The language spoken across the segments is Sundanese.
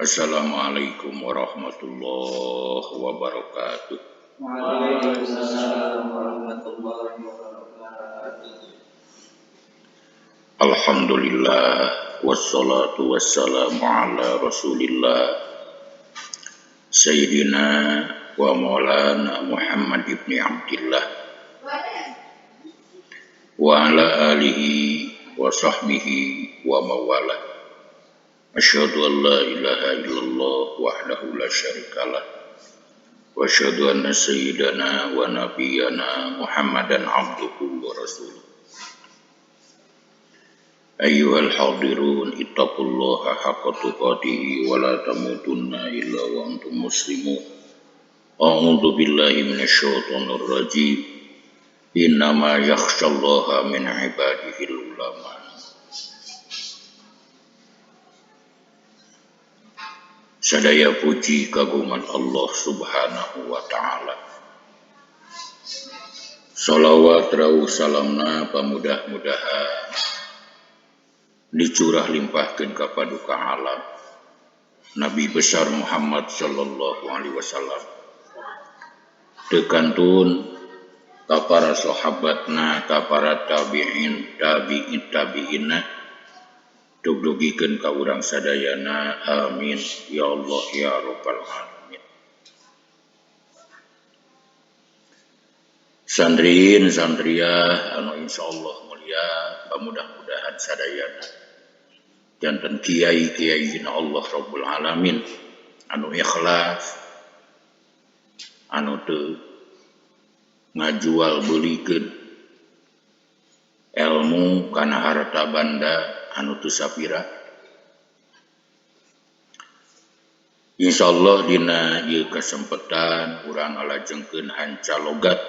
Assalamualaikum warahmatullahi wabarakatuh. Waalaikumsalam warahmatullahi wabarakatuh. Alhamdulillah wassalatu wassalamu ala Rasulillah Sayyidina wa maulana Muhammad ibn Abdillah wa ala alihi wa sahbihi wa mawalah. Asyhadu an la ilaha illallah wahdahu la syarikalah wa asyhadu anna sayyidana wa nabiyyana Muhammadan abduhu wa rasuluh. Ayyuhal hadirun ittaqullaha haqqa tuqatih wa la tamutunna illa wa antum muslimun. A'udzu billahi minasyaitonir rajim. Innama yakhsyallaha min ibadihil ulama. Sadaya puji kagungan Allah Subhanahu wa taala. Shalawat rawuh salamna pamudah-mudahan dicurah limpahkeun ka paduka alam Nabi besar Muhammad sallallahu alaihi wasallam. Tekantun ka para sahabatna, ka para tabi'inna dugdugikeun ka urang sadayana. Amin ya Allah ya rabbal alamin. Santrin santriah anu insyaallah mulia pamudah-mudahan sadayana janten kiai-kiai Allah Rabbul Alamin anu ikhlas, anu teu ngajual beulikeun ilmu kana harta banda anu teu sapira. Insyaallah dina ieu kasempetan urang ngalajengkeun hanca logat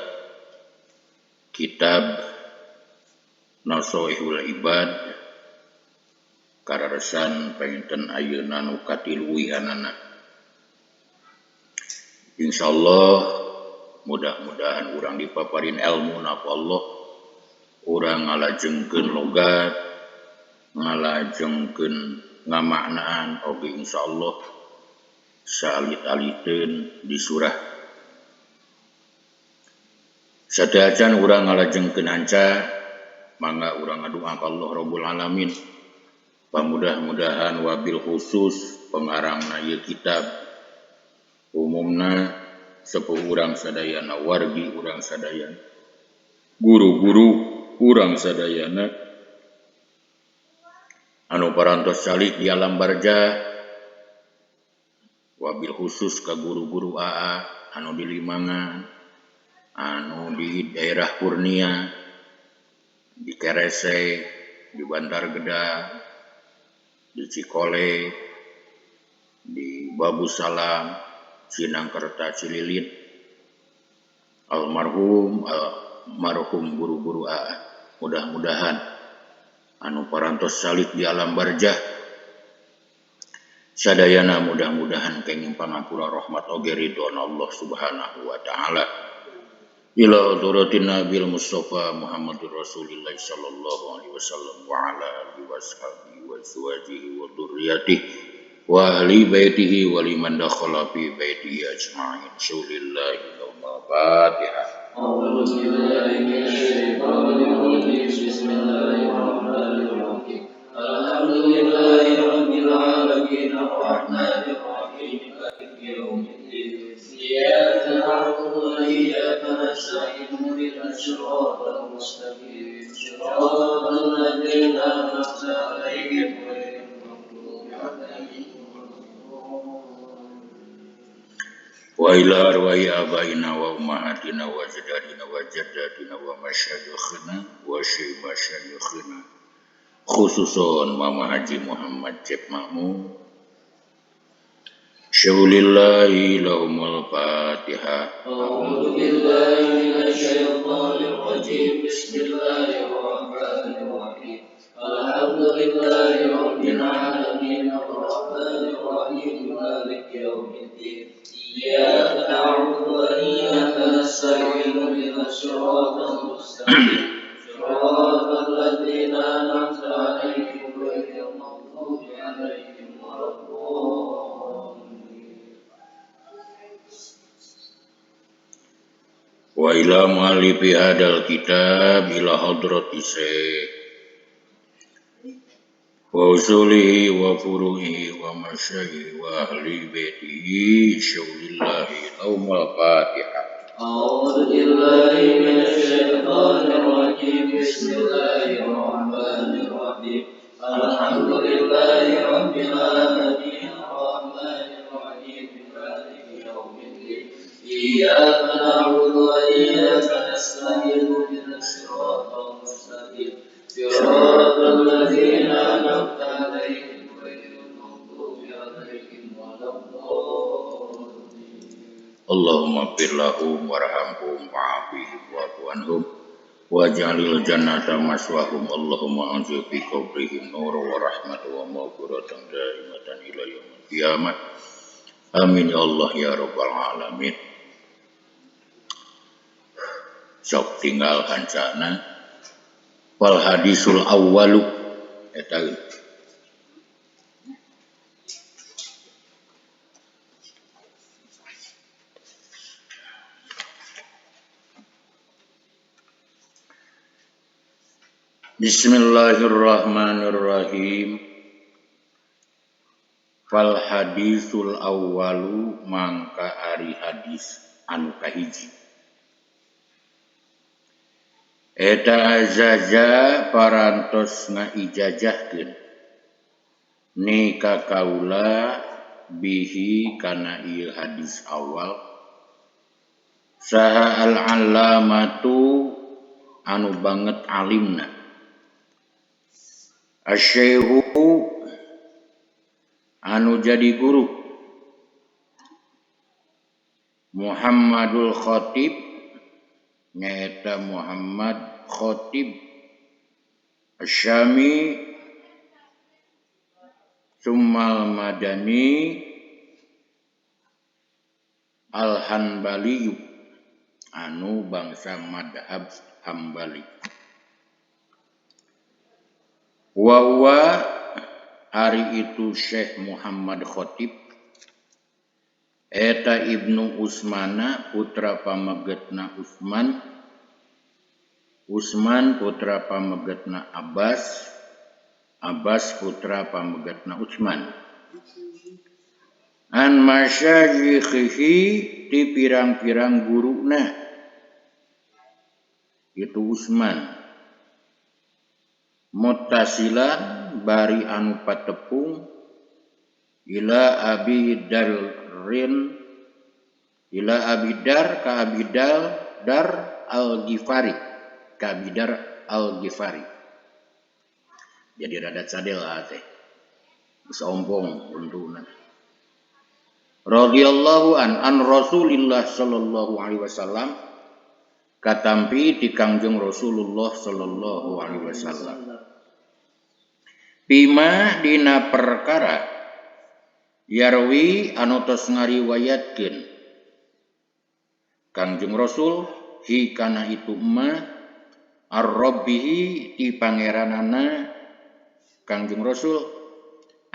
kitab Nasoihul Ibad kararesan panginten ayeuna nu katiluihanana. Insyaallah mudah-mudahan urang dipaparin ilmu na ku Allah, urang ngalajengkeun logat, ngalajengkeun ngamaknaan oge insyaallah salit-aliteun di surah. Sateacan urang ngalajengkeun hanca mangga urang ngadoa ka Allah Rabbul Alamin pamudah-mudahan wabil khusus pengarangna ieu kitab umumna sepuh urang sadayana, wargi urang sadayana, guru-guru urang sadayana anu parantos salik di alam barjah, wabil khusus ka guru-guru AA anu di Limangan, anu di daerah Kurnia, di Kerese, di Bantar Gedang, di Cikole, di Babu Salam, Sinangkerta Cililin, almarhum guru-guru AA. Mudah-mudahan anu parantos salik di alam barjah sadayana mudah-mudahan kenging pangapura rahmat oge ridwan Allah Subhanahu wa taala. Ila hadratin Nabil Mustafa Muhammadur Rasulillah sallallahu alaihi wasallam wa ala alihi washabihi wa azwajihi wa dzurriyyatihi wa ahli baitihi wa liman dakhala fi baitihi ajma'in. Shaulillahi wa Fatihah. A'udzu billahi minasyaitonir rajim. Bismillahirrahmanirrahim. Alhamdulillahi rabbil alamin arrahmanir rahim maliki yaumiddin. Iyyaka na'budu wa iyyaka nasta'in ihdinas siratal mustaqim. Shiratal ladzina an'amta 'alaihim ghairil maghdubi 'alaihim waladdallin. Wa ila arwahi abaina wa ummahatina wa ajdadina wa jaddatina wa masyayikhina wa syekh-masyayikhina khususon Mama Haji Muhammad Cep Makmum. Syaulillahi lahumul Fatihah. A'udzu billahi minasyaitonir rajim. Bismillahirrahmanirrahim. Alhamdulillahi rabbil alamin arrahmanir rahim maliki yaumiddin. Iyyaka na'budu wa iyyaka nasta'in ihdinas siratal mustaqim. Shiratal ladzina an'amta 'alaihim ghairil maghdubi 'alaihim waladdallin. wa ila mu'allifi hadal kitab ila hadrati syekh wa usulihi wa furu'ihi wa masyayikhi wa ahli baitihi syaulillahi awmal fatihah. أعوذ بالله من الشيطان الرجيم بسم الله الرحمن الرحيم الحمد لله رب العالمين الرحمن الرحيم مالك يوم الدين إياك نعبد وإياك نستعين اهدنا الصراط المستقيم صراط الذين أنعمت عليهم غير المغضوب عليهم ولا الضالين. Allahumma fir lahum warhamhum wa'afihim wa'fu anhum waj'alil jannata maswahum. Allahumma anzil fi qabrihim nur wa rahmatan wa maghfiratan daimatan ila yaumil qiyamah. Amin ya Allah ya rabbal alamin. Sok tinggal hancana wal hadisul awwalu eta Bismillahirrahmanirrahim. Fal hadisul awwalu mangka ari hadis anu kahiji. Eta azaza parantos ngaijajahkeun ni ka kaula bihi kana ieu hadis awal saha al-allamatu anu banget alimna Asy-Syaikhu anu jadi guru Muhammadul Khatib nyaeta Muhammad Khatib Asy-Syami Summal Madani Al-Hanbali anu bangsa madhab Hambali. Wa ari itu Syekh Muhammad Khatib eta Ibnu Usmana putra pamegetna Utsman, Utsman putra pamegetna Abbas, Abbas putra pamegetna Utsman. An masyayikhihi ti pirang-pirang guruna itu Utsman. Muttasilan bari anu patepung ila Abi Darrin ila Abidar ka Abidal Dar Al-Ghifari ka Abidar Al-Ghifari. Jadi rada cadel teh. Geus ompong untuna. Radhiyallahu an Rasulillah sallallahu alaihi wasallam katampi di Kangjeng Rasulullah sallallahu alaihi wasallam. Bima dina perkara yarwi anu tos ngariwayatkeun Kangjeng Rasul hi kana itu ma ar-rabbihi ti pangeranana Kangjeng Rasul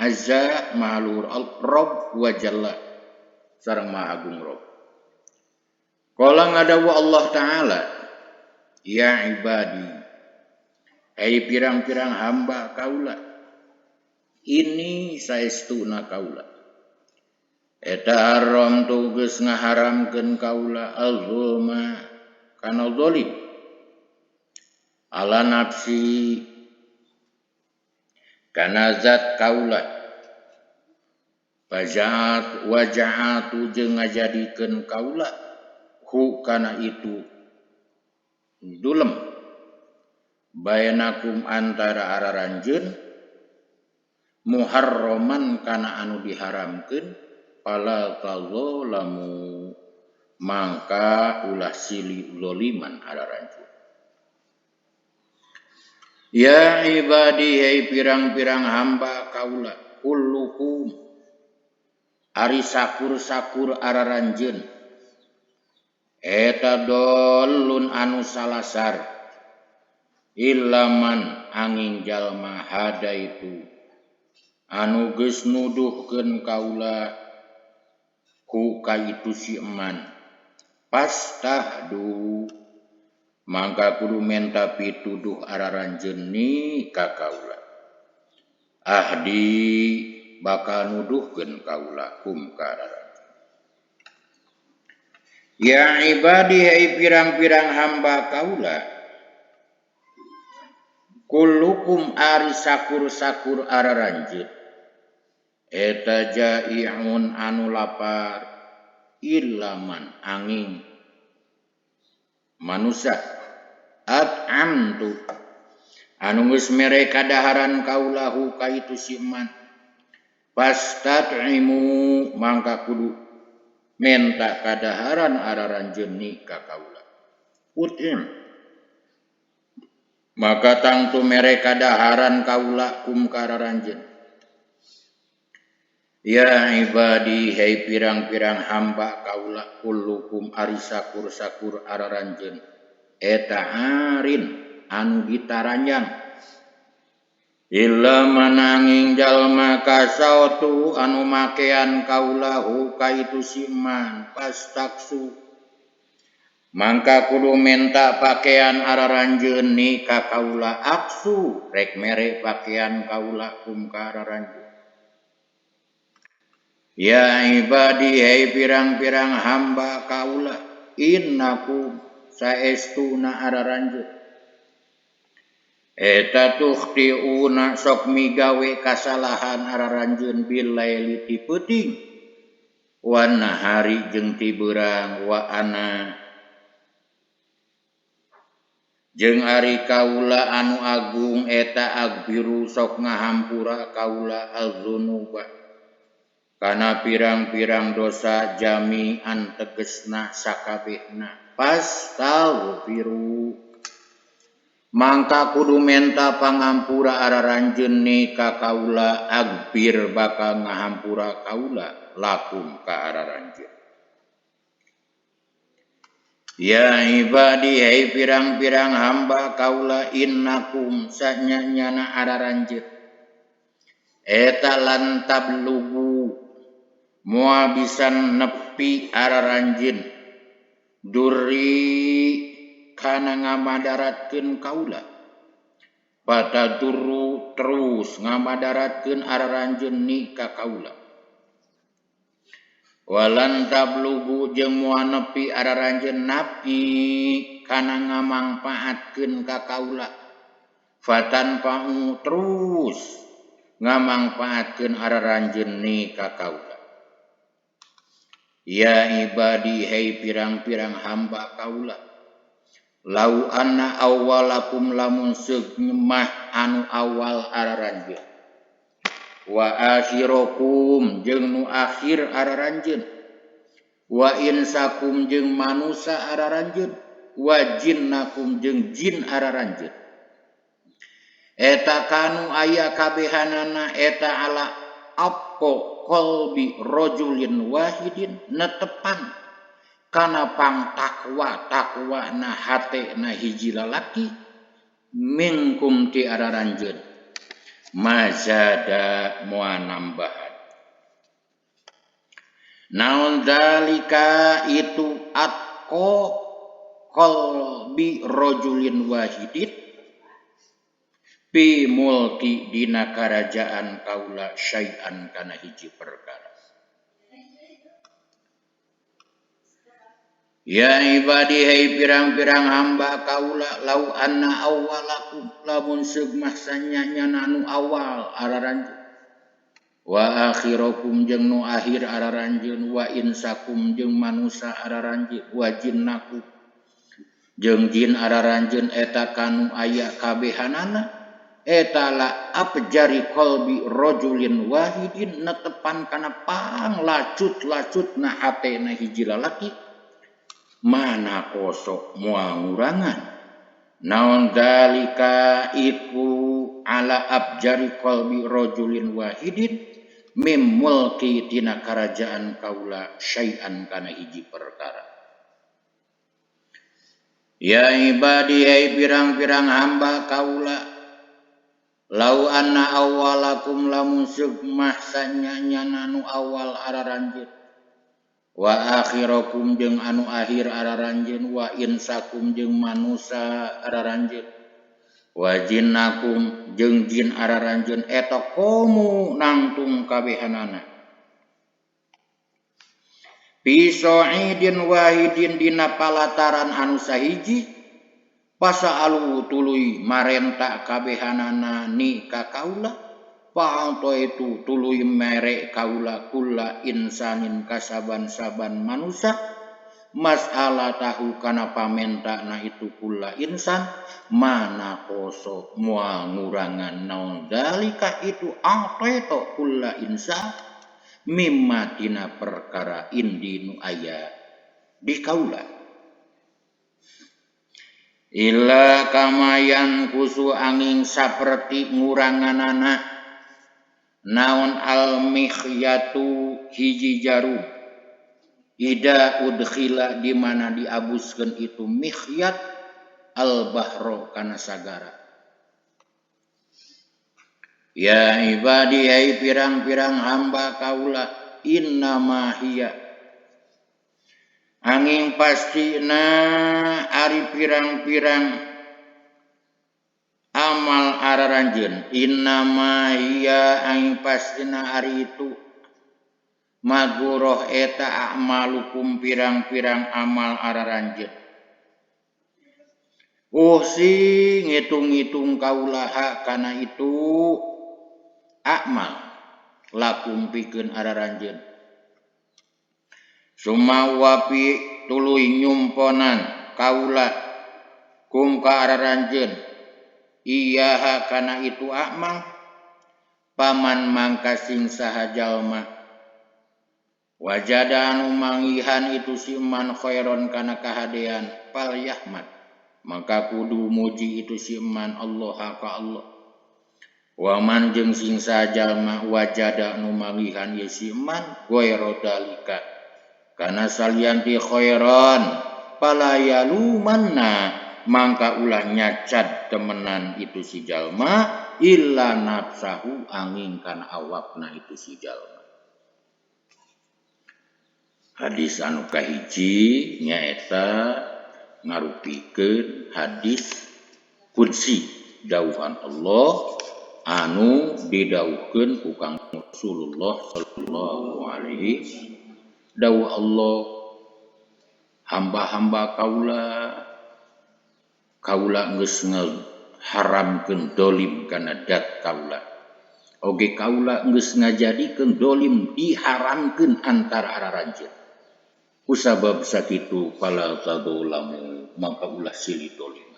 azza ma'alur al-rabb wa jalla sareng maha agung rabb. Qala ngadawu Allah taala ya ibadi ai pirang-pirang hamba kaula ini saestuna kaula eta haram tu geus ngaharamkeun kaula al-zulma kana zalim ala nafsi kana zat kaula fajaat wajaatu jeung ngajadikeun kaula hu kana itu dulem bainakum antara araranjeun muharraman kana anu diharamkeun pala tazalamu mangka ulah silih zaliman araranjeun. Ya ibadi hai pirang-pirang hamba kaula kullukum ari sakur-sakur araranjeun eta dolun anu salasar ilaman angin jalma hada itu anu geus nuduhkeun kaula ku ka itu si eman pastahdu mangka kudu menta pituduh araranjeun ni ka kaula ahdi bakal nuduhkeun kaula kum ka araranjeun. Ya ibadi hai pirang-pirang hamba kaula kullukum ari sakur-sakur araranjeun eta jai'un anu lapar ilaman angin manusia at'amtu anu geus mere kadaharan kaulahu ka itu siman pastat'imu mangka kudu menta kadaharan araranjeun ni ka kaula utim maka tangtu mere kadaharan kaula kum ka araranjeun. Ya ibadi hai pirang-pirang hamba kaula kullukum ari sakur-sakur araranjeun eta arin anu ditaranjang illa mananging jalma kasaotu anu makean kaulahu ka itu siman pastaksu mangka kudu menta pakaian araranjeun ni ka kaula aksu rek mere pakaian kaula kum ka araranjeun. Ya ibadi hai pirang-pirang hamba kaula innakum saestuna araranjeun eta tukhtiuna sok migawe kasalahan araranjeun bil laili ti peuting wa nahari jeung ti beurang wa ana jeung ari kaula anu agung eta agbiru sok ngahampura kaula al-dzunuba kana pirang-pirang dosa jami'an tegesna sakabehna pastaghfiru mangka kudu menta pangampura araranjeun ni ka kaula agbir bakal ngahampura kaula lakum ka araranjeun. Ya ibadi hai pirang-pirang hamba kaula innakum sanyanyana araranjeun eta lan tablugu moal bisa nepi araranjeun durri kana ngamadaratkeun kaula pataduru terus ngamadaratkeun araranjeun ni ka kaula walan tablugu jeung moal nepi araranjeun napi kana ngamangpaatkeun ka kaula fatan pa'u terus ngamangpaatkeun araranjeun ni ka kaula. Ya ibadi hai pirang-pirang hamba kaula lau anna awwalakum lamun seugmah anu awal araranjeun wa akhirakum jeung nu akhir araranjeun wa insakum jeung manusa araranjeun wa jinnakum jeung jin araranjeun eta kanu aya kabehanana eta ala appo qalbi rajulin wahidin netepan kana pang takwa na hate na hiji lalaki minkum ti araranjeun mazada moal nambahan naon dalika itu atqo qalbi rajulin wahidin pi mulki dina karajaan kaula syai'an kana hiji perkara. Ya ibadi hai pirang-pirang hamba kaula lau anna awwalakum lamun seugmah sanyanyana nu awal araranjeun wa akhirakum jeung nu akhir araranjeun wa insakum jeung manusa araranjeun wa jinnakum jeung jin araranjeun eta kanu aya kabehanana eta la abjari qalbi rajulin wahidin netepan kana panglacut-lacut na hate na hiji lalaki mana kosok moal ngurangan naon dalika itu ala abjari qalbi rajulin wahidin mim mulki tina karajaan kaula syai'an kana hiji perkara. Ya ibadi hai pirang-pirang hamba kaula lau anna awwalakum lamun seugmah sanyanyana nu awal araranjeun wa akhirakum jeung anu akhir araranjeun wa insakum jeung manusia araranjeun wa jinnakum jeung jin araranjeun eta komu nangtung kabehanana bisoidin wahidin dina palataran anu sahiji pasaalu tuluy marenta kabehanana ni ka kaula Pa'alto itu tuluy mere kaula kulla insanin kasaban-saban manusia mas'ala tahu kana pamenta na itu kulla insan mana koso mua ngurangan naon dalika itu alto kulla insan mimma tina perkara indi nu aya di kaula illa kamayan kusu angin saperti nguranganana naon al-mikhyatu hiji jarum ida udkhila di mana diabuskeun itu mikhyat al-bahro kana sagara ya ibadi ai pirang-pirang hamba kaula innama hiya angin pastina ari pirang-pirang amal araranjeun innama hiya aing pastina ari itu maguroh eta amalukum pirang-pirang amal araranjeun si ngitung-ngitung kaulaha kana itu amal lakum pikeun araranjeun sumawapi tuluy nyumponan kaula kum ka araranjeun iyaha kana itu amal paman mangkasing saha jalma wajada anu mangihan itu si man khairon kana kahadean pal yahmad maka kudu muji itu si man Allah ka Allah waman jeung sing saha jalma wajada anu mangihan ye si man ghairu dalika kana salian ti khairon palayalumanna mangka ulah nyacad temenan itu si jalma illa nafsahu angin kana awakna itu si jalma hadis anu kahiji nyaeta ngarupikeun hadis qudsi dawuhan Allah anu didawuhkeun ku Kang Rasulullah sallallahu alaihi dawuh Allah hamba-hamba kaula geus ngaharamkeun dolim kana dat kaula oge kaula geus ngajadikeun dolim diharamkeun antara araranjeun kusabab sakitu fala tadzalamu maka ulah silih dolim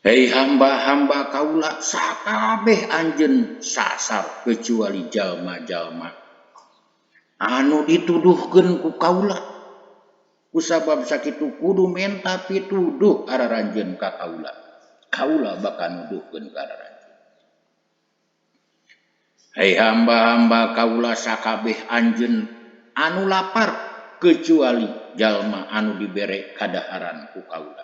hei hamba-hamba kaula sakabeh anjeun sasar kecuali jalma-jalma anu dituduhkeun ku kaula kusabab sakitu kudu menta pituduh araranjeun ka kaula bakal nuduhkeun ka araranjeun hei hamba-hamba kaula sakabeh anjeun anu lapar kecuali jalma anu dibere kadaharan ku kaula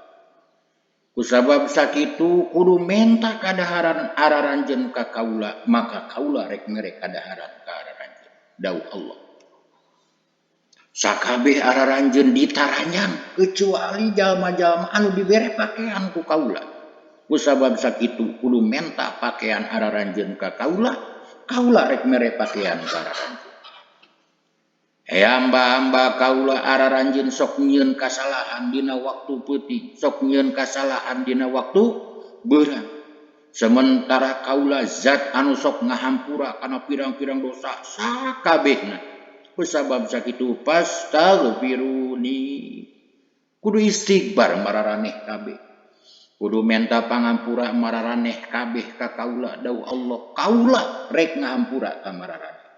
kusabab sakitu kudu menta kadaharan araranjeun ka kaula maka kaula rek mere kadaharan ka araranjeun dawuh Allah sakabeh araranjeun ditaranjang kecuali jalma-jalma anu dibere pakaian ku kaula kusabab sakitu kudu menta pakaian araranjeun ka kaula rek mere pakaian ka araranjeun hei hamba-hamba kaula araranjeun sok nyieun kasalahan dina waktu peuting sok nyieun kasalahan dina waktu beurang sementara kaula zat anu sok ngahampura kana pirang-pirang dosa sakabehna kusabab sakitu pastaghfiruni kudu istighfar mararaneh kabeh kudu menta pangampura mararaneh kabeh ka kaula dawuh Allah kaula rek ngahampura ka mararaneh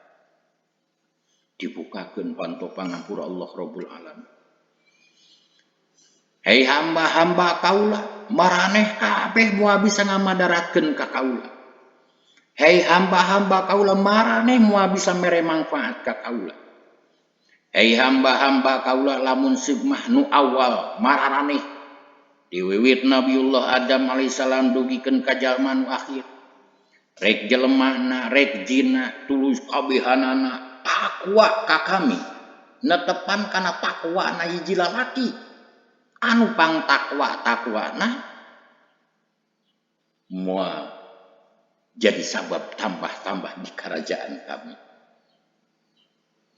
dibukakeun panto pangampura Allah Rabbul Alamin hei hamba-hamba kaula maraneh kabeh moal bisa ngamadaratkeun ka kaula hei hamba-hamba kaula maraneh moal bisa mere manfaat ka kaula hei hamba-hamba kaula lamun sigmah nu awal mararaneh diwiwit Nabiullah Adam alaihissalam dugikeun ka jalma nu akhir rek jelemana rek jinna tulus kabehanana takwa ka kami netepan kana takwa na hiji lalaki anu pang takwa-takwana moal jadi sabab tambah-tambah di kerajaan kami.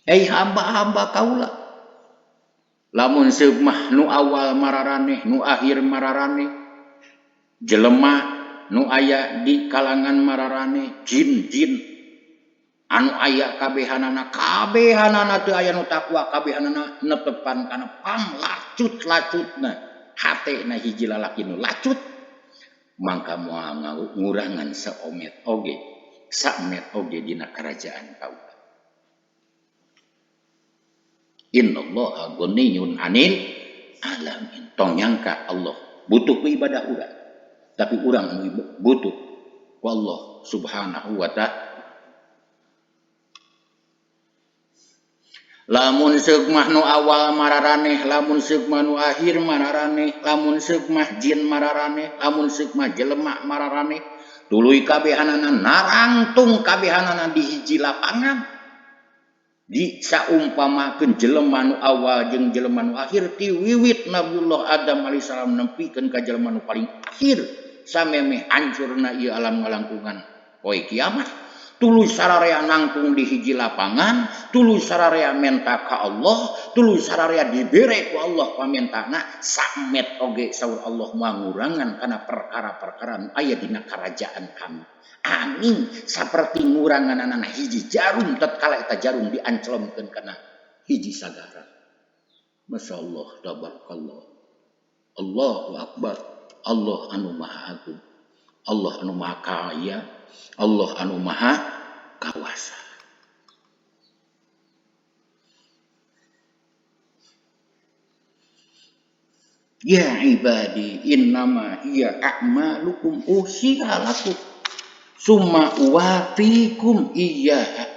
Hamba-hamba kaula lamun seugmah nu awal mararaneh nu akhir mararaneh jelema nu aya di kalangan mararaneh jin-jin anu aya kabehanana teu aya nu takwa kabehanana netepan kana panglacut-lacutna hatena hiji lalaki nu lacut mangka moal ngurangan saomet oge samet oge dina kerajaan kaula. Innallaha ghaniyun 'anil 'alamin. Tong nyangka Allah butuh ku ibadah urang, tapi urang anu butuh ku Allah Subhanahu wa ta'ala. Lamun seugmah nu awal mararaneh, lamun seugmah nu akhir mararaneh, lamun seugmah jin mararaneh, lamun seugmah jelema mararaneh, tuluy kabehanana narangtung kabehanana di hiji lapangan. Di saumpamakeun jelema nu awal jeung jelema nu akhir ti wiwit Nabiullah Adam alaihissalam nempikeun ka jelema nu paling akhir samemeh hancurna ieu alam ngalangkungan poe kiamat tuluy sararea nangtung di hiji lapangan, tuluy sararea menta ka Allah, tuluy sararea dibere ku Allah pamentana samet oge saur Allah mangurangan kana perkara-perkara nu aya dina kerajaan kami. Angin seperti nguranganana hiji jarum tatkala eta jarum dianclomkeun kana hiji sagara. Masyaallah tabarakallah. Allahu akbar. Allah anu maha agung. Allah anu maha kaya. Allah anu maha kawasa. Ya ibadi innama hiya a'malukum usiha lakum summa uwafikum iyyaha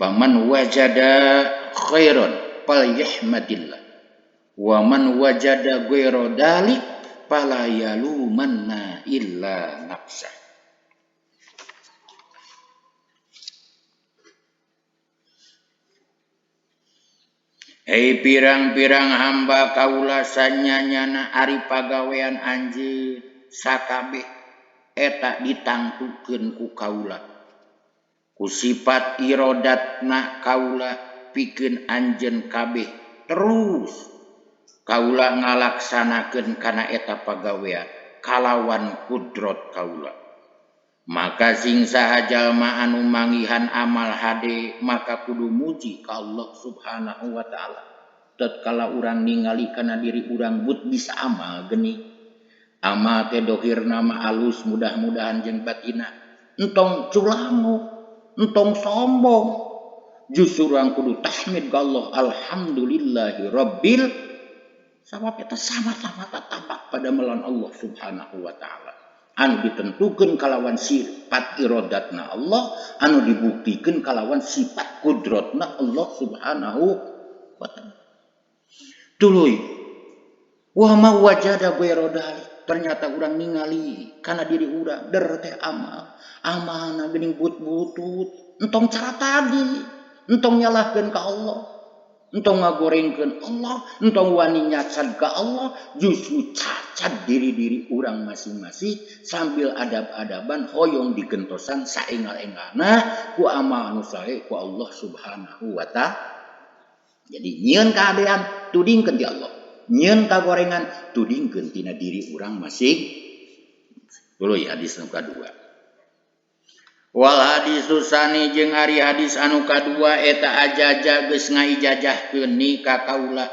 faman wajada khairan falyahmadillah wa man wajada ghaira dalik fala yalumanna illa nafsah. Hei pirang-pirang hamba kaula sanyanyana ari pagawean anjeun sakabeh eta ditangtukeun ku kaula ku sifat irodatna kaula pikeun anjeun kabeh terus kaula ngalaksanakeun kana eta pagawean kalawan kudrot kaula maka sing saha jalma anu manggihan amal hade maka kudu muji ka Allah Subhanahu wa ta'ala tatkala urang ningali kana diri urang but bisa amal geni amal teh dohir nama alus mudah-mudahan jeung batina entong culangu entong sombong justru urang kudu tahmid ka Allah alhamdulillahi rabbil sabab eta sama-sama tatabak pada melawan Allah Subhanahu wa ta'ala anu ditentukeun kalawan sifat irodatna Allah anu dibuktikan kalawan sifat kudratna Allah Subhanahu wa ta'ala. Tuluy wa ma wajada ghaira ternyata urang ningali kana diri urang der teh amalna geuning but-butut entong cara tadi entong nyalahkeun ka Allah entong ngagorengkeun Allah entong wani nyacan ka Allah justru cacat diri-diri urang masing-masing sambil adab-adaban hoyong digentosan saengal-engalna ku amal anu sae ku Allah Subhanahu wa ta'ala. Jadi nyieun kaadean tudingkeun ti Allah nyieun kagorengan tudingkeun tina diri urang masing. Tuluy hadis nu kadua. Wal hadis susani jeung ari hadis anu kadua eta ajaja geus ngaijajahkeun ni ka kaula.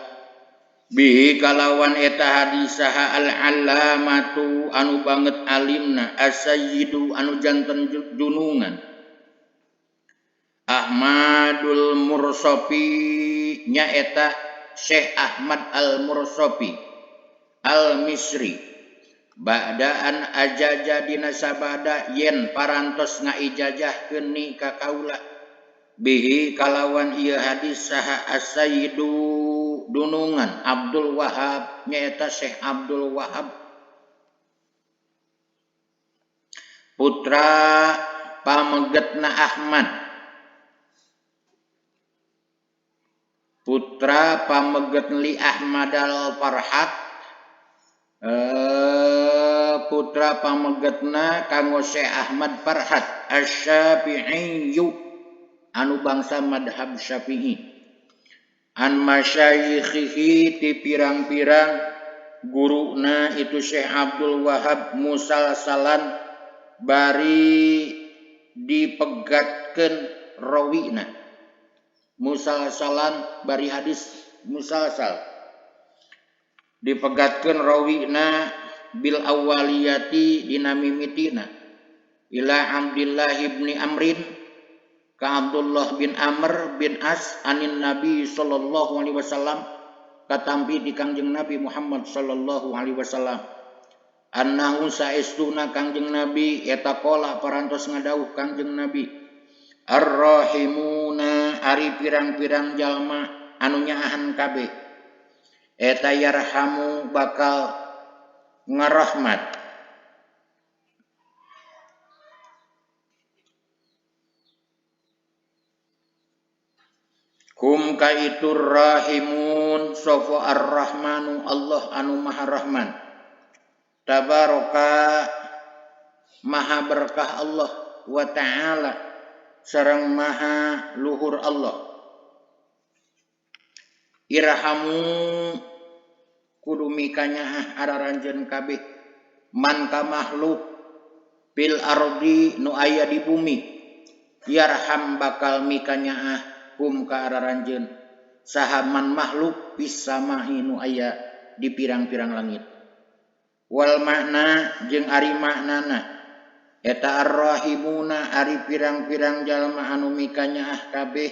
Bihi kalawan eta hadis saha al-allamatu anu banget alimna as-sayyidu anu janten junungan Ahmadul Mursafi nyaeta Syekh Ahmad Al-Mursafi Al-Misri ba'daan ajaja dina sabada yen parantos ngaijajahkeun ni ka kaula bihi kalawan ieu hadis saha as-sayyidu dunungan Abdul Wahab nyaeta Syekh Abdul Wahab putra pamegetna Ahmad putra pameget li Ahmad al-Farhat putra pamegetna kanggo Syekh Ahmad Farhat Asy-Syafi'i anu bangsa madhab Syafi'i an masyayikhihi ti pirang-pirang guruna itu Syekh Abdul Wahab musalsalan bari dipegatkeun rawina musalsalan bari hadis musalsal dipegatkeun rawina bil awaliyati dina mimitina ila Abdullah ibni Amrin ka Abdullah bin Amr bin As anin Nabi sallallahu alaihi wasallam katampi di Kangjeng Nabi Muhammad sallallahu alaihi wasallam annahu saestuna Kangjeng Nabi eta qala parantos ngadawuh Kangjeng Nabi ar-rahimuna ari pirang-pirang jalma anu nyaahan kabeh eta yarhamu bakal ngarahmat kum kaitur rahimun sapa ar-rahmanu Allah anu maha rahman tabaraka maha berkah Allah wa ta'ala sareng maha luhur Allah irhamu kudu mikanyaah araranjeun kabeh man ka makhluk bil ardi nu aya di bumi yarham bakal mikanyaah kum ka araranjeun sahaman makhluk bisa mahi nu aya di pirang-pirang langit wal makna jeung ari maknana eta ar-rahimuna ari pirang-pirang jalma anu mikanyaah kabeh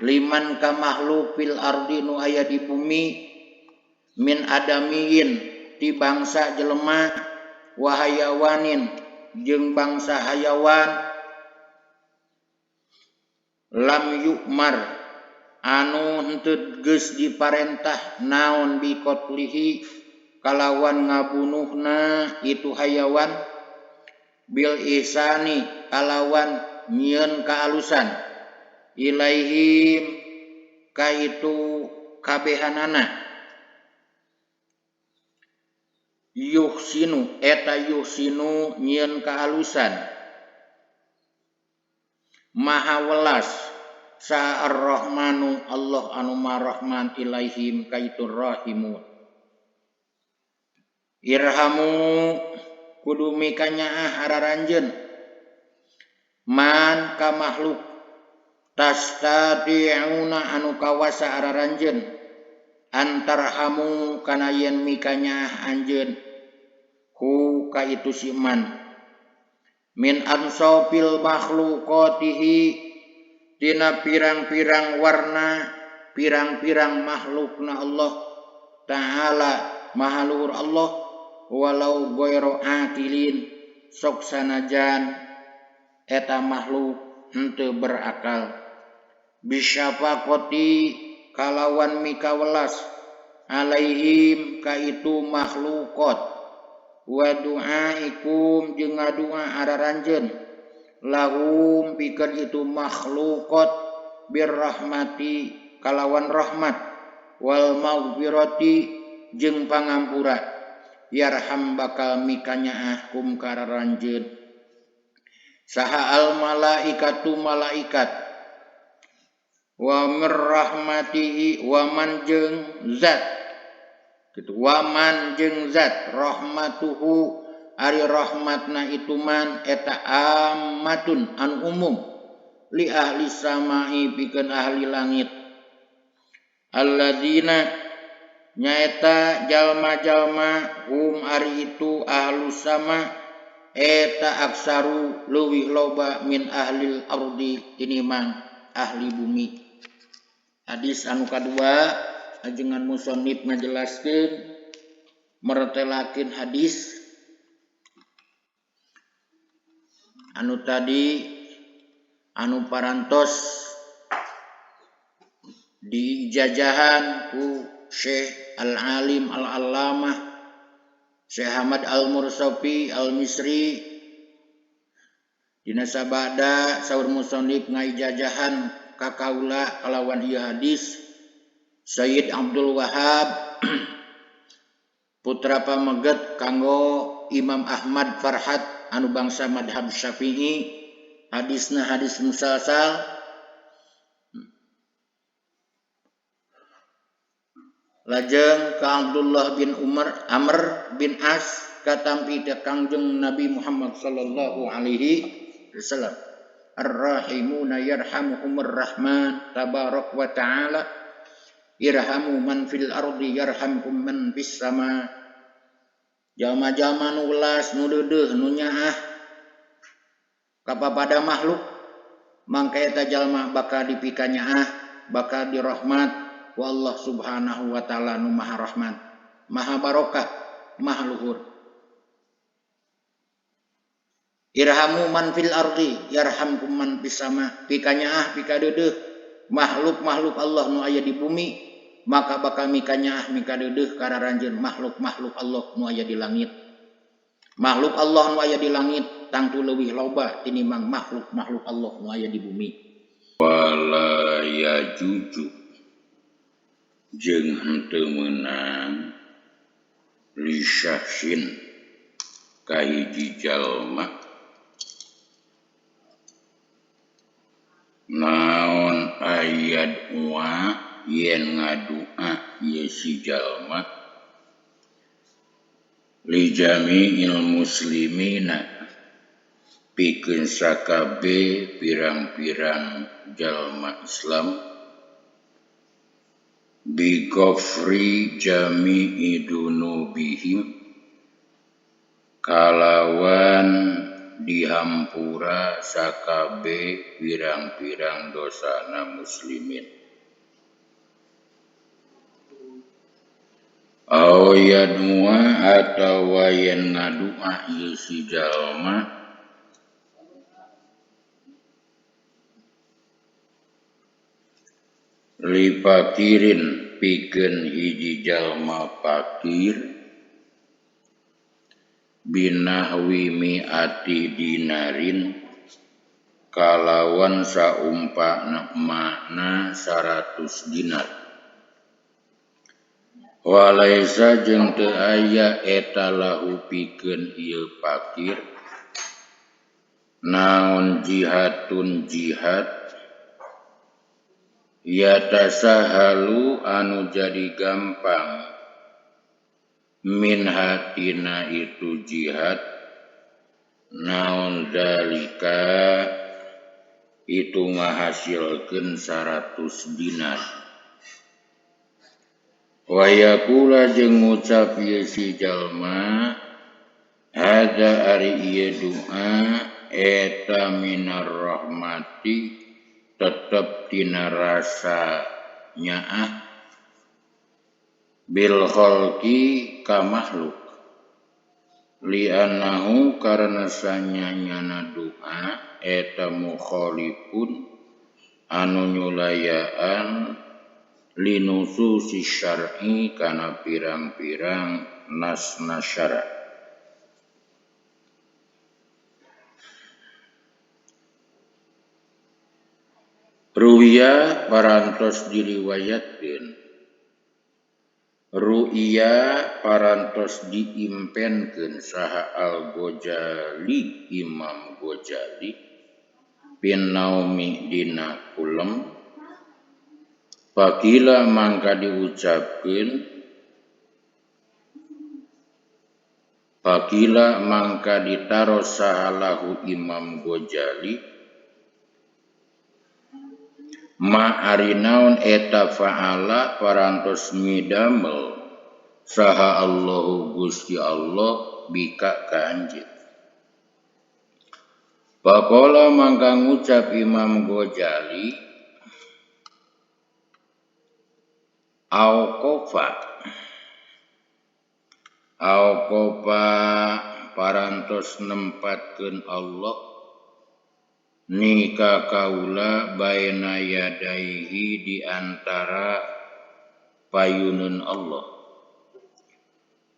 liman ka makhluk fil ardi nu aya di bumi min adamiyin ti bangsa jelema wa hayawanin jeung bangsa hayawan lam yukmar anu henteu geus diparentah naon bi qatlihi kalawan ngabunuhna itu hayawan bil ihsani kalawan nyieun kaalusan ilaihim kaitu kabehanana yuhsinu eta yuhsinu nyieun kaalusan maha welas sa ar-rahmanu Allah anu maha rahman ilaihim kaitu rahimun irhamu kudu mikanyaah araranjeun man ka makhluk tastadiuna anu kawasa araranjeun antarhamu kana yen mikanyaah anjeun ku ka itu si man min ansofil makhluqatihi dina pirang-pirang warna pirang-pirang makhlukna Allah ta'ala maha luhur Allah walau ghairu akilin sok sanajan eta makhluk henteu berakal bisyafaqati kalawan mikawelas alaihim kaitu makhlukot wa du'aikum jeung ngadua araranjeun lahum pikeun itu makhlukot birrahmati kalawan rahmat wal maghfirati jeung pangampura yarham bakal mikanyaah kum kararanjeun saha al malaikatu malaikat wa mir rahmatihi wa man jeung zat kitu wa man jeung zat rahmatuhu ari rahmatna itu man eta ammatun an umum li ahli samai pikeun ahli langit alladzina nyaeta jalma-jalma hum ari itu ahlus sama eta aksaru leuwih loba min ahlil ardi tinimbang ahli bumi. Hadis anu kadua ajengan musannif ngajelaskeun meretelakeun hadis anu tadi anu parantos dijajahan ku Syekh Al-Alim Al-Allamah Syekh Ahmad Al-Mursafi Al-Misri dina sabada saur musannif ngaijajahan ka kaula kalawan ieu hadis Sayyid Abdul Wahab putra pameget kanggo Imam Ahmad Farhat anu bangsa madhab Syafi'i, hadisna hadis musalsal. Lajeng ka Abdullah bin Amr bin As katampi ka Kangjeng Nabi Muhammad sallallahu alaihi wasallam. Ar-rahimuna yarhamuhumur rahman tabarak wa ta'ala. Irhamu man fil ardi yarhamkum man fis sama. Jalma-jalma nu welas nu deudeuh nu nyaah kapapada makhluk mangka eta jalma bakal dipika nyaah, bakal dirahmat ku Allah Subhanahu wa taala nu maha rahman, maha barokah, maha luhur. Irhamu man fil ardi yarhamkum man fis sama. Pika nyaah, pika deudeuh makhluk-makhluk Allah nu aya di bumi, maka bakal mika nyaah mika deudeuh kararanjeun makhluk-makhluk Allah nu aya di langit. Makhluk Allah nu aya di langit tangtu leuwih loba tinimbang makhluk-makhluk Allah nu aya di bumi. Wala yajuju jeung henteu meunang li syahsin ka hiji jalma naon ayat wa yen ngadua ieu si jalma li jami'il muslimina pikeun sakabe pirang-pirang jalma Islam bi ghafri jami'i dunubihim kalawan dihampura sakabe pirang-pirang dosana muslimin. Au yadua atawa yen ngadua ieu si jalma li pakirin pikeun hiji jalma fakir binahwi mi'ati dinarin kalawan saumpana makna 100 dinar. Walaisa jeung teu aya eta lahu pikeun ieu fakir naon jihadun jihad yatasahalu anu jadi gampang min hatina itu jihad naon dalika itu ngahasilkeun 100 dinar. Wa yaqula jeung ngucap ieu si jalma hada ari ieu doa eta minar rahmati tetep tina rasa nyaah bil khalqi ka makhluk li annahu karana sanyanyana doa eta mukhalifun anu nyulayaan linususi syar'i kana pirang-pirang nasna syara'. Ru'ya parantos diriwayatkeun, ru'ya parantos diimpenkeun saha Al-Ghazali Imam Ghazali bin naumi dina kulem. Pakila mangka diucapkeun, pakila mangka ditaros saha lahu Imam Ghazali ma ari naon eta fa'ala parantos ngidamel saha Allahu Gusti Allah bika ka anjeun. Faqala mangka ngucap Imam Ghazali Auqofa parantos nempatkeun Allah nika kaula baina yadaihi di antara payuneun Allah.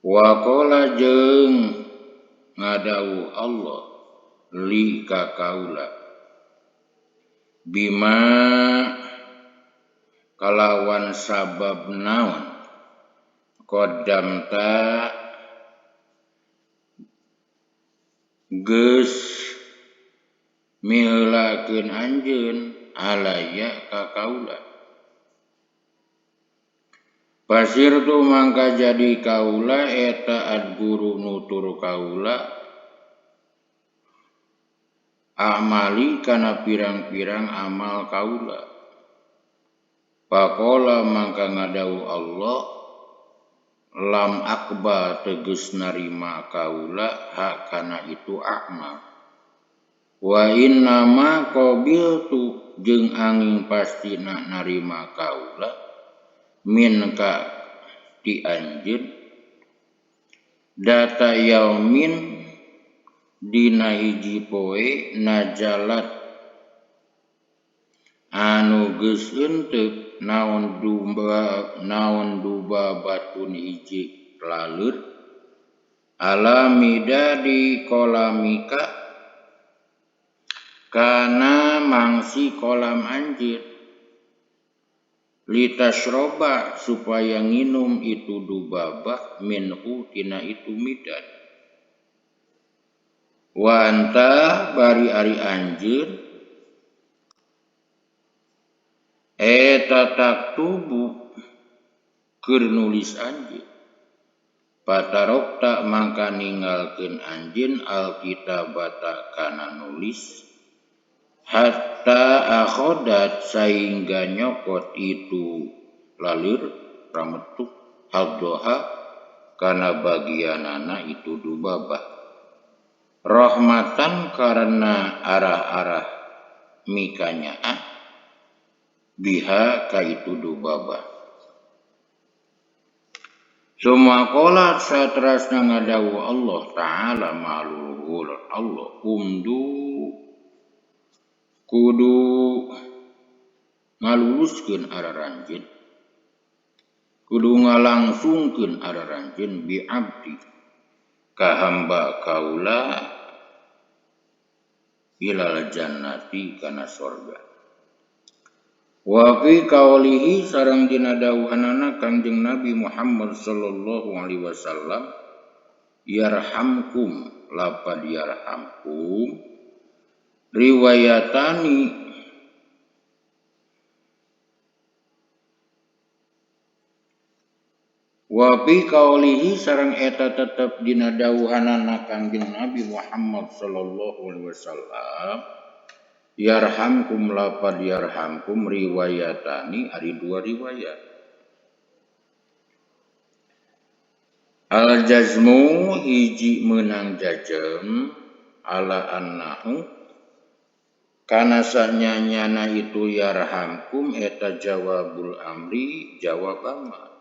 Wa qala jeung ngadawuh Allah li ka kaula bima kalawan sabab naon qaddamta geus miheulakeun anjeun alaya ka kaula. Pasirtu mangka jadi kaula eta adguru nutur kaula amali kana pirang-pirang amal kaula. Pakola mangka ngadawuh Allah lam akba teges narima kaula hak kana itu amal. Wa inna ma qabiltu jeung angin pastina narima kaula min ka ti anjeun data yaumin dina hiji poe najalat anu geus henteu naon duba batun hiji laleur alamida di kolamika kana mangsi kolam anjeun litasroba supaya nginum itu dubabah minhu tina itu midad wa anta bari ari anjeun eta taktubu keur nulis anjeun patarokta mangka ninggalkeun anjeun alkitabata kana nulis hatta akhodat sehingga nyokot itu laleur rametuk haddoha kana bagianana itu dubabah rahmatan karena arah-arah mikanya biha ka itu dubabah. Sumakolat satrasna ngadawu Allah Ta'ala ma'luhur Allah kudu ngaluluskeun araranjeun kudu ngalangsungkeun araranjeun bi abdi ka hamba kaula ilal jannati kana sorga. Wa fi qaulihi sareng dina dawuhanana Kangjeng Nabi Muhammad sallallahu alaihi wasallam yarhamkum lapad yarhamkum riwayatani wa fi qaulihi sareng eta tetep dina dawuhanana Kangjeng Nabi Muhammad sallallahu alaihi wasallam yarhamkum lapad yarhamkum riwayatani ari dua riwayat. Al jazmu hiji meunang jajem ala annahu kana sanyanyana itu yarhamkum eta jawabul amri jawab amar.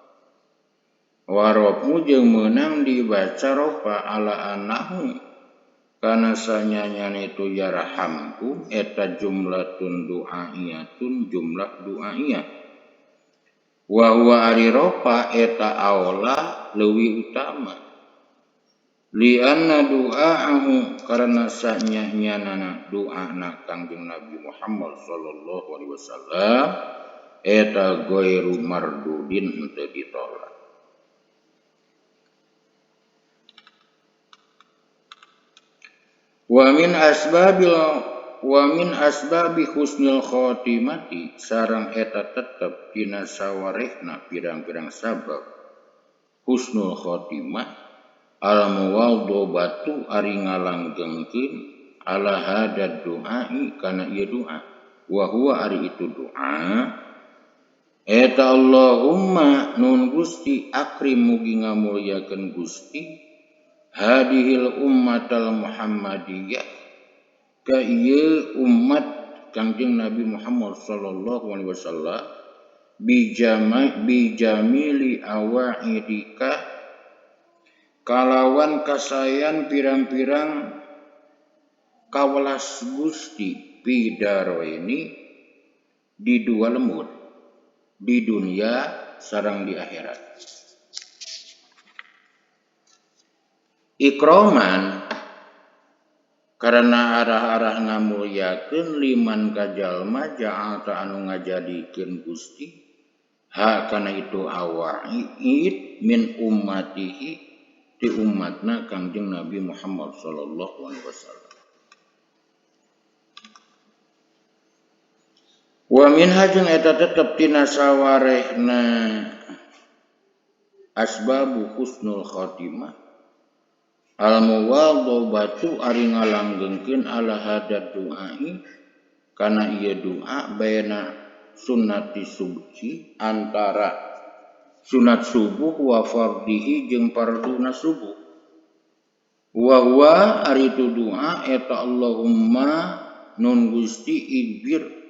Warofmu jeung meunang dibaca rofa ala annahu kana sanyanyana itu yarhamkum eta jumlatun du'aiyatun jumlah du'aiyah wa huwa ari rofa eta aula leuwih utama li anna du'aahu karena sanyanyana du'ana Kangjeng Nabi Muhammad sallallahu alaihi wasallam eta ghairu mardudin henteu ditolak. Wa min asbabi husnul khotimati sareng eta tetep dina sawarehna pirang-pirang sabab husnul khotimah al muwadzabatu ari ngalanggengkeun ala hadad du'ai kana ieu doa wa huwa ari itu doa eta Allahumma nun Gusti akrim mugi ngamulyakeun Gusti hadihil ummatal Muhammadiyah ka ieu umat Kangjeng Nabi Muhammad sallallahu alaihi wasallam bijamili awaidika kalawan kasayan pirang-pirang kawelas Gusti pidaro ini di dua lemur di dunia sareng di akhirat. Ikroman karena arah-arah ngamulyakeun liman ka jalma ja'alta anu ngajadikeun Gusti ha kana itu awaid min ummatihi di umatna Kangjeng Nabi Muhammad sallallahu alaihi wasallam. Wa minha jeung eta tetep tina sawarehna asbabu husnul khotimah al muwadhabatu ari ngalanggengkeun ala hadad du'ai kana ieu doa baina sunnati subhi antara sunat subuh wa fardhihi jeung farduna subuh wa huwa ari tu doa eta Allahumma nun Gusti igbir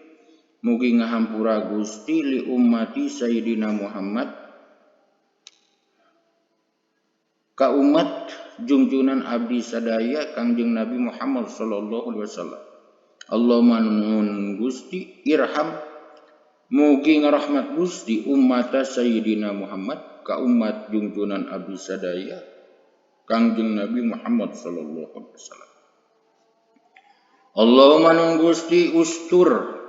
mugi ngahampura Gusti li ummati Sayyidina Muhammad ka umat junjunan abdi sadaya Kangjeng Nabi Muhammad sallallahu alaihi wasallam. Allahumma nun Gusti irham mugi ngarahmat Gusti ummata Sayyidina Muhammad ka umat junjunan abdi sadaya Kangjeng Nabi Muhammad sallallahu alaihi wasallam. Allahumma nun Gusti ustur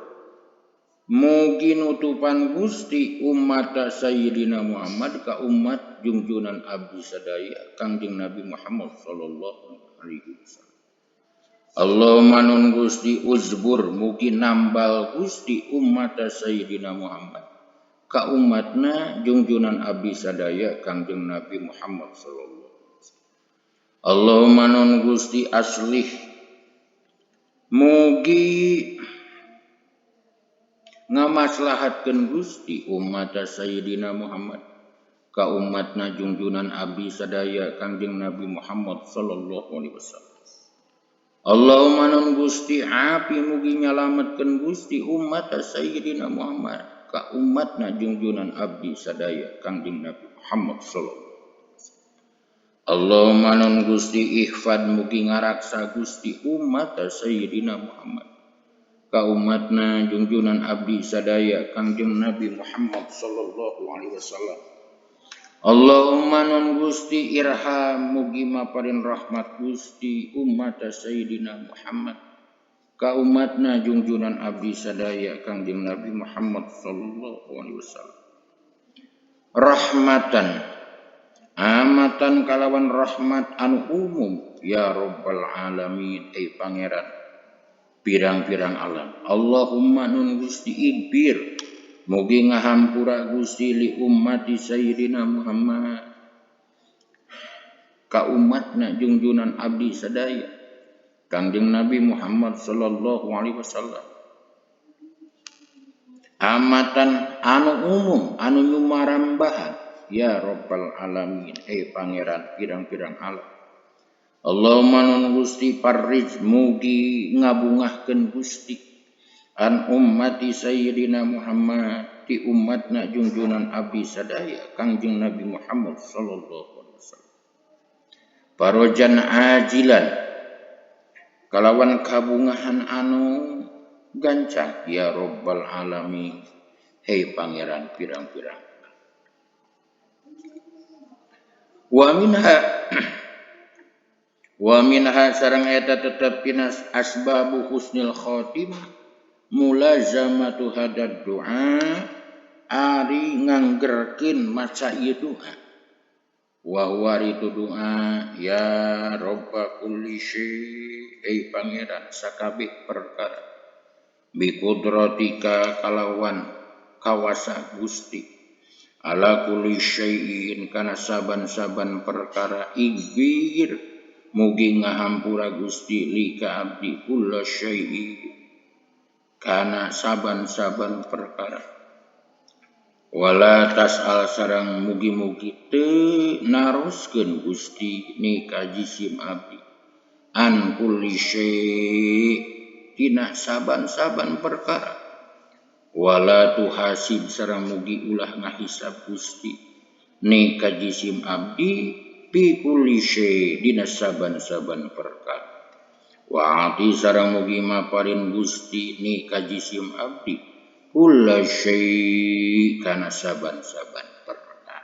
mugi nutupan Gusti umat Sayyidina Muhammad ka umat junjunan abdi sadaya Kangjeng Nabi Muhammad sallallahu alaihi wasallam. Allahumma nun Gusti uzbur mugi nambal Gusti umat Sayyidina Muhammad ka umatna junjunan abdi sadaya Kangjeng Nabi Muhammad sallallahu alaihi wasallam. Allahumma nun Gusti aslih mugi ngamaslahatkeun Gusti umat Sayyidina Muhammad ka umatna junjunan abdi sadaya Kangjeng Nabi Muhammad sallallahu alaihi wasallam. Allahumma nun Gusti api mugi nyalametkeun Gusti umat Sayyidina Muhammad ka umatna junjunan abdi sadaya Kangjeng Nabi Muhammad sallallahu alaihi wasallam. Allahumma nun Gusti ihfad mugi ngaraksa Gusti umat Sayyidina Muhammad ka umatna junjunan abdi sadaya Kangjeng Nabi Muhammad sallallahu alaihi wasallam. Allahumma nun Gusti irham mugi maparin rahmat Gusti umat Sayyidina Muhammad ka umatna junjunan abdi sadaya Kangjeng Nabi Muhammad sallallahu alaihi wasallam. Rahmatan amatan kalawan rahmat anu umum ya rabbal alamin pangeran pirang-pirang alam. Allahumma nun Gusti igbir mugi ngahampura Gusti li ummati Sayyidina Muhammad ka umatna junjunan abdi sadaya Kangjeng Nabi Muhammad sallallahu alaihi wasallam. Amatan anu umum anu nyumarambahan ya rabbal alamin pangeran pirang-pirang alam. Allahumma nun Gusti parrij mugi ngabungahkeun Gusti an ummati Sayyidina Muhammad ti umatna junjunan abdi sadaya Kangjeng Nabi Muhammad sallallahu alaihi wasallam. Parojan ajilan kalawan kabungahan anu gancang ya rabbal alamin pangeran pirang-pirang. Wa minha sareng eta tetep pinas asbabu husnil khotimah mulazamatu hadad doa ari nganggerkeun maca ieu doa. Wa huwa itu doa ya robba kulli syai pangeran sakabeh perkara bi qudratika kalawan kawasa Gusti ala kulli syai'in kana saban-saban perkara igbir mugi ngahampura Gusti li ka abdi kulla syai'i kana saban-saban perkara wala tas'al sareng mugi-mugi teu naroskeun Gusti ni ka jisim abdi an kulli syai' tina saban-saban perkara wala tuhasib sareng mugi ulah ngahisab Gusti ni ka jisim abdi bi kulli syai' dina saban-saban perkara wa ati sareng mugi maparin Gusti ni ka jisim abdi kulla syai' kana saban-saban perkara.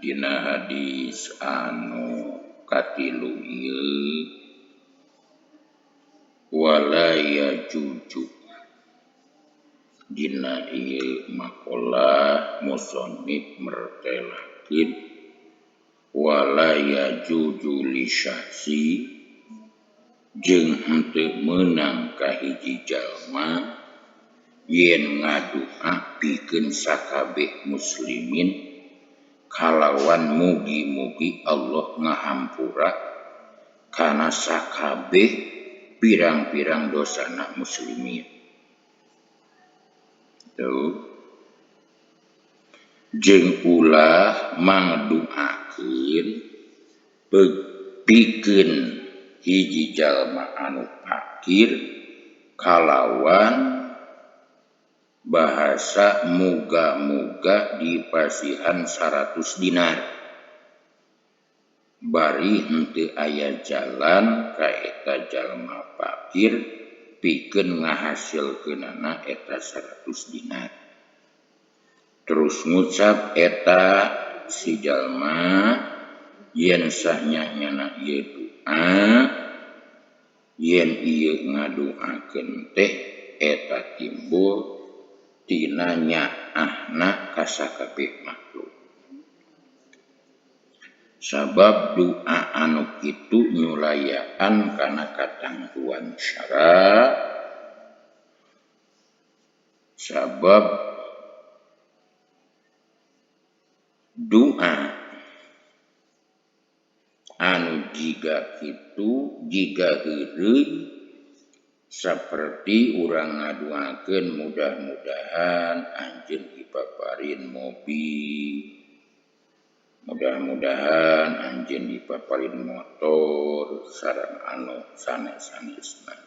Dina hadis anu katilu ieu wala walaya juju dina ieu maqalah musannif mertelakeun walaya juju li syahsi jeung henteu meunang ka hiji jalma yen ngadoa pikeun sakabeh muslimin kalawan mugi-mugi Allah ngahampura kana sakabeh pirang-pirang dosana muslimin. Tuh. Jeung ulah mangduakeun pikeun hiji jalma anu fakir kalawan bahasa muga-muga dipasihan 100 dinar. Bari henteu aya jalan ka eta jalma fakir pikeun ngahasilkeunana eta 100 dinar. Terus ngucap eta si jalma yen sanyanyana ieu doa yen ieu ngadoakeun teh eta timbul tina nyaahna ka sakabeh makhluk. Sabab doa anu kitu nyulayaan kana katangguhan syara. Sabab doa anu jiga kitu jiga heureuy saperti urang ngaduakeun mudah-mudahan anjeun dipaparin mobil, mudah-mudahan anjeun dipaparin motor sareng anu sanes-sanesna.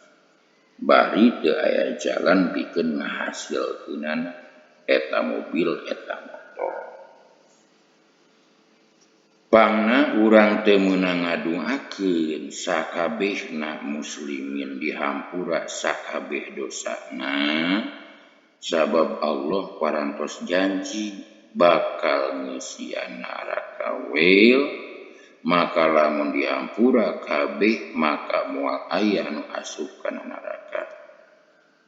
Bari teu aya jalan pikeun ngahasilkeunana eta mobil eta motor. Pangna urang teu meunang ngadoakeun sakabehna muslimin dihampura sakabeh dosana sabab Allah parantos janji bakal ngeusian neraka wel maka lamun dihampura kabeh maka moal aya anu asup kana neraka.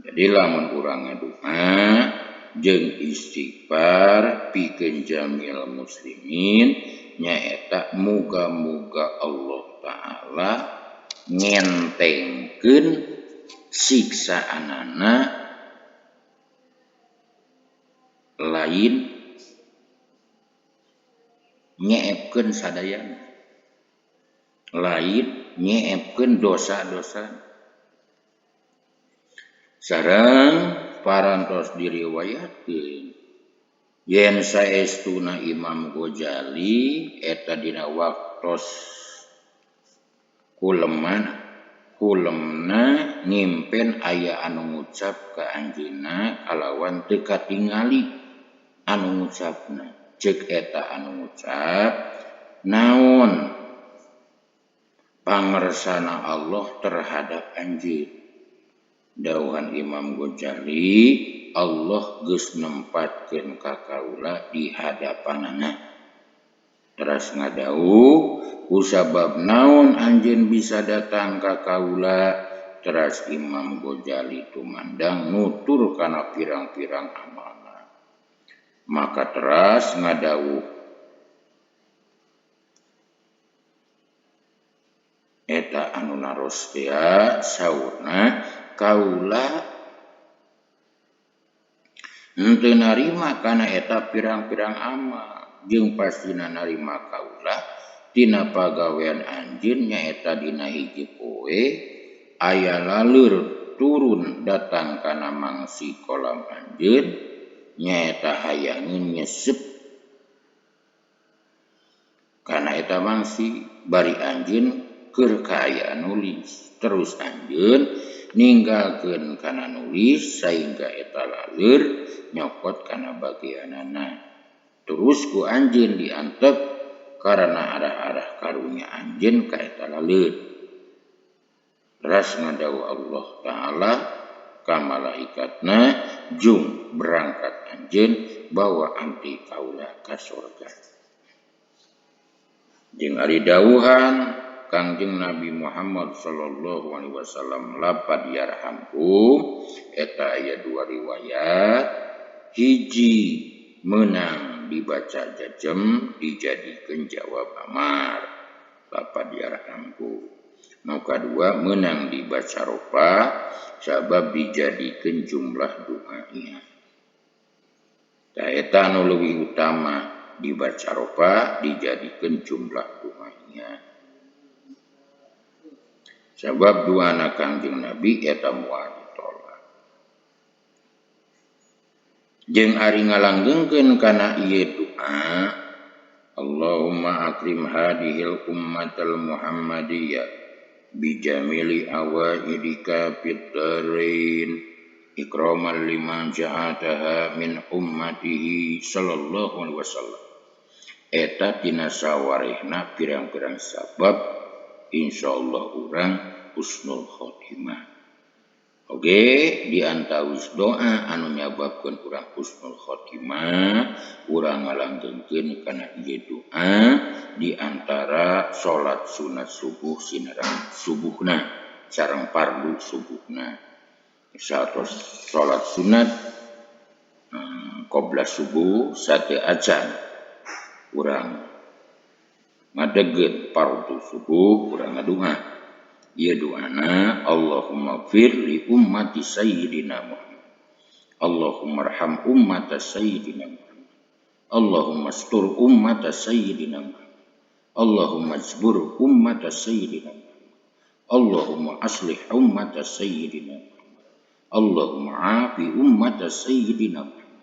Jadi lamun urang ngadoa jeung istighfar pikeun jamil muslimin nyaeta muga-muga Allah Ta'ala ngentengkeun siksaanana lain nyeepkeun sadayana lain nyeepkeun dosa-dosa sareng parantos diriwayatkeun yen saestuna Imam Ghazali eta dina waktos kulemna ngimpen aya anu ngucap ka anjeunna kalawan teu katingali anu ngucapna ceuk eta anu ngucap naon pangersana Allah terhadap anjeun. Dawuhan Imam Ghazali Allah geus nempatkeun ka kaula di hadapanana. Teras ngadawuh kusabab naon anjeun bisa datang ka kaula. Teras Imam Ghazali tumandang nutur kana pirang-pirang amalna. Maka teras ngadawuh eta anu naros teh saurna kaula henteu narima kana eta pirang-pirang amal jeung pastina narima kaula tina pagawean anjeun nyaeta dina hiji poe aya laleur turun datang kana mangsi kolam anjeun nyaeta hayangeun nyesep kana eta mangsi bari anjeun keur kaaya nulis terus anjeun ninggalkeun kana nulis saingga eta laleur nyokot kana bagianana terus ku anjeun diantep karena arah-arah karunya anjeun ka eta laleur. Teras ngadawuh Allah Ta'ala ka malaikatna jung berangkat anjeun bawa anti kaula ka surga. Jeung ari dawuhan Kangjeng Nabi Muhammad sallallahu alaihi wasallam lapad yarhamkum eta aya dua riwayat. Hiji menang dibaca jajem dijadikeun jawab amar lapad yarhamkum. Nu kadua menang dibaca rofa sabab dijadikeun jumlah doanya. Da eta nu leuwih utama dibaca rofa dijadikeun jumlah doanya. Sabab dua anak Kangjeng Nabi eta moal ditolak. Jeung ari ngalanggengkeun kana ieu doa, Allahumma akrim hadhil ummatal Muhammadiyah bijamili awaidika fid darain ikraman liman ja'ataha min ummatihi sallallahu alaihi wasallam. Eta tina sawarehna pirang-pirang sabab insyaallah urang husnul khotimah. Oge diantawis doa anu nyababkeun urang husnul khotimah urang ngalanggengkeun kana ieu doa di antara salat sunat subuh sinerang subuhna sareng fardu subuhna. Satos salat sunat qobla subuh sateu adzan urang ngadegeun fardu subuh urang ngadoa. Ieu doana Allahumma fir li ummati sayyidina Muhammad. Allahumma arham ummata sayyidina Muhammad. Allahumma astur ummata sayyidina Muhammad. Allahumma ajbur ummata sayyidina Muhammad. Allahumma aslih ummata sayyidina Muhammad. Allahumma afi ummata sayyidina Muhammad.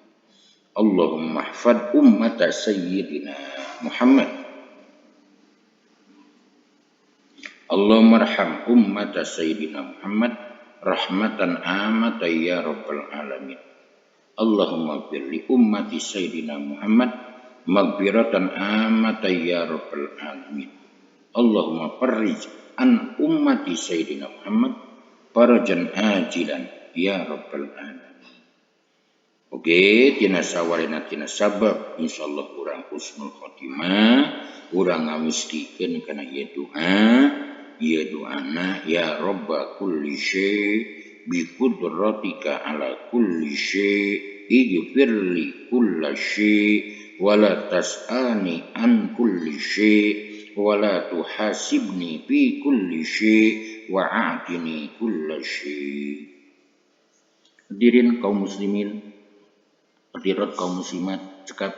Allahumma ihfad ummata sayyidina Muhammad. Allahumma arham ummata sayyidina Muhammad rahmatan amata ya rabbal alamin. Allahumma fir li ummati sayyidina Muhammad maghfiratan amata ya rabbal alamin. Allahumma farrij an ummati sayyidina Muhammad farajan ajilan ya rabbal alamin. Oke, tina sawarena tina sabab insyaallah urang husnul khotimah urang ngamistikeun kana ieu doa. Ieu doana ya Rabba kulli syai bi qudratika ala kulli syai ighfirli kulla syai wala tas'ani an kulli syai wala tuhasibni fi kulli syai wa'atini kulla syai. Hadirin kaum muslimin, hadirat kaum muslimat, cekap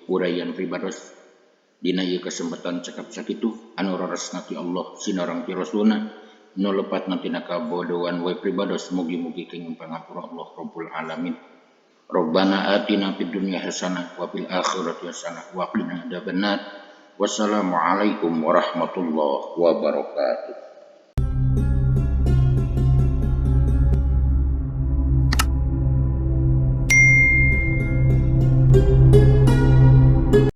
urayan pribados dina ieu kesempatan cekap sakitu anu rarasna ti Allah sinareng ti Rasulna nu lepatna tina kabodohan we pribados mugi-mugi kenging pangapura Allah Rabbul Alamin. Rabbana atina fid dunya hasanah wa fil akhirati hasanah wa qina adzabannar. Wassalamu alaikum warahmatullahi wabarakatuh.